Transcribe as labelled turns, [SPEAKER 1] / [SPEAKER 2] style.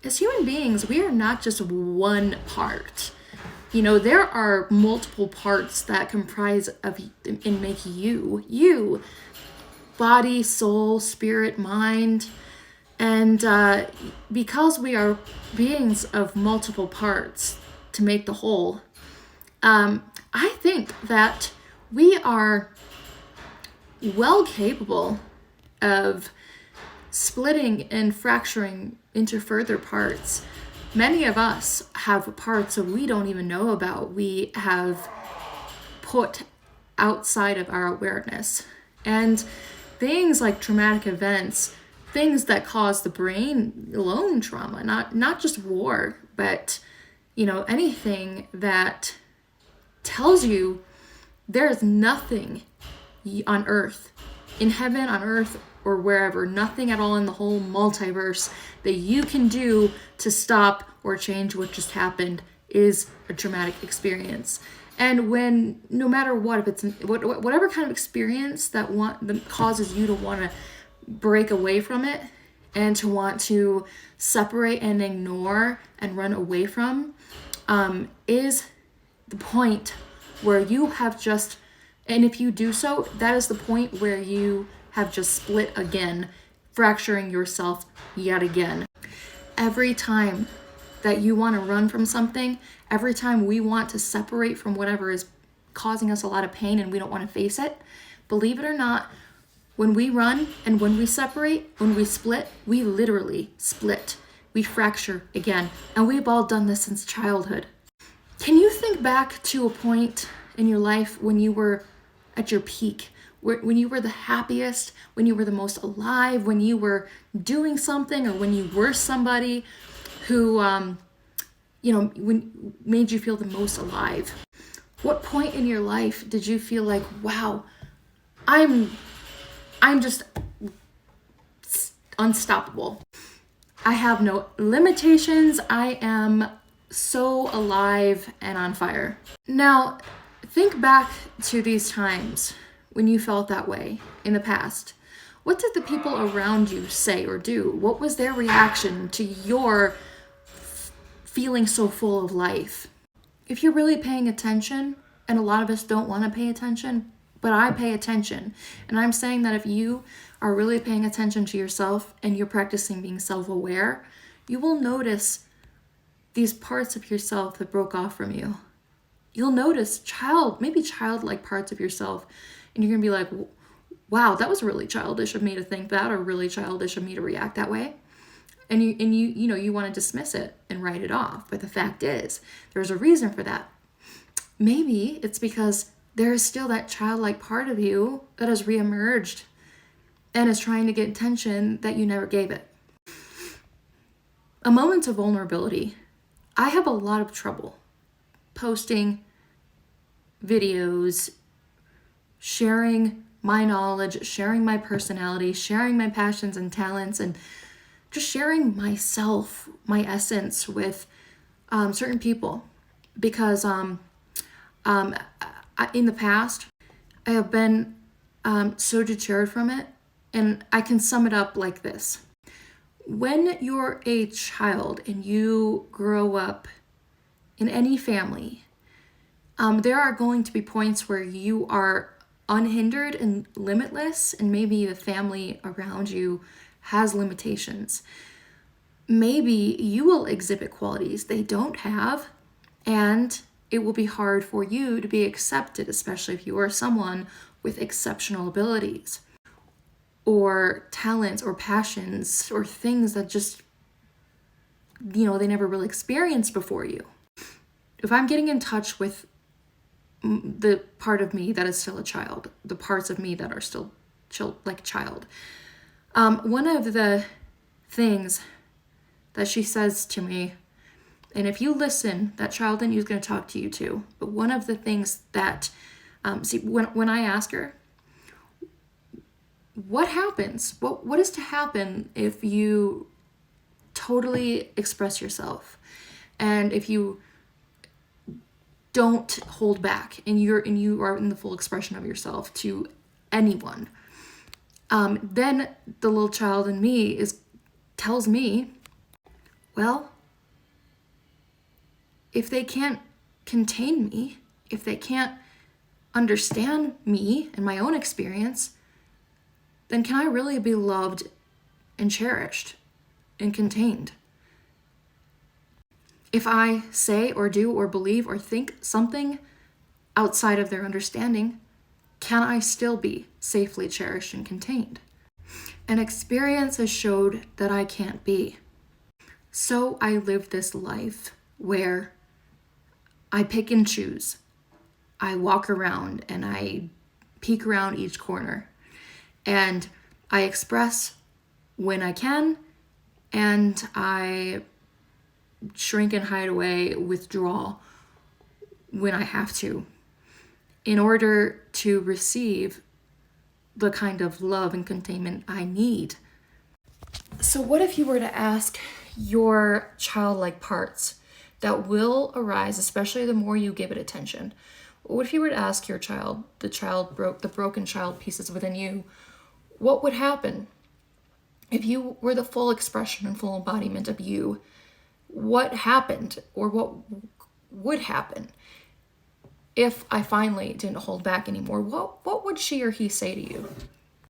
[SPEAKER 1] as human beings, we are not just one part. There are multiple parts that comprise of and make you, body, soul, spirit, mind. And because we are beings of multiple parts to make the whole, I think that we are well capable of splitting and fracturing into further parts. Many of us have parts that we don't even know about. We have put outside of our awareness. And things like traumatic events, things that cause the brain alone trauma, not just war, but anything that tells you there's nothing on earth, in heaven, on earth, or wherever, nothing at all in the whole multiverse that you can do to stop or change what just happened is a traumatic experience. And when, no matter what, if it's whatever kind of experience that causes you to want to break away from it and to want to separate and ignore and run away from, is the point where you have just, and if you do so, that is the point where you have just split again, fracturing yourself yet again. Every time that you want to run from something, every time we want to separate from whatever is causing us a lot of pain and we don't want to face it, believe it or not, when we run and when we separate, when we split, we literally split. We fracture again. And we've all done this since childhood. Can you think back to a point in your life when you were at your peak, when you were the happiest, when you were the most alive, when you were doing something, or when you were somebody who, when made you feel the most alive? What point in your life did you feel like, wow, I'm just unstoppable. I have no limitations. I am so alive and on fire. Now, think back to these times when you felt that way in the past. What did the people around you say or do? What was their reaction to your feeling so full of life? If you're really paying attention, and a lot of us don't want to pay attention, but I pay attention. And I'm saying that if you are really paying attention to yourself and you're practicing being self-aware, you will notice these parts of yourself that broke off from you. You'll notice maybe childlike parts of yourself, and you're gonna be like, wow, that was really childish of me to think that, or really childish of me to react that way. And you want to dismiss it and write it off. But the fact is, there's a reason for that. Maybe it's because there is still that childlike part of you that has reemerged and is trying to get attention that you never gave it. A moment of vulnerability. I have a lot of trouble posting videos, sharing my knowledge, sharing my personality, sharing my passions and talents, and just sharing myself, my essence with certain people. Because in the past, I have been so deterred from it, and I can sum it up like this. When you're a child and you grow up in any family, there are going to be points where you are unhindered and limitless, and maybe the family around you has limitations. Maybe you will exhibit qualities they don't have, and it will be hard for you to be accepted, especially if you are someone with exceptional abilities or talents or passions or things that just, they never really experienced before you. If I'm getting in touch with the part of me that is still a child, the parts of me that are still like a child, one of the things that she says to me, and if you listen, that child in you is going to talk to you too. But one of the things that, when I ask her, what happens? What is to happen if you totally express yourself, and if you don't hold back, and you are in the full expression of yourself to anyone? Then the little child in me tells me, Well, if they can't contain me, if they can't understand me and my own experience, then can I really be loved and cherished and contained? If I say or do or believe or think something outside of their understanding, can I still be safely cherished and contained? And experience has showed that I can't be. So I live this life where I pick and choose. I walk around and I peek around each corner. And I express when I can, and I shrink and hide away, withdraw when I have to, in order to receive the kind of love and containment I need. So what if you were to ask your childlike parts that will arise, especially the more you give it attention? What if you were to ask your child, the broken child pieces within you, what would happen if you were the full expression and full embodiment of you? What happened, or what would happen if I finally didn't hold back anymore? What would she or he say to you?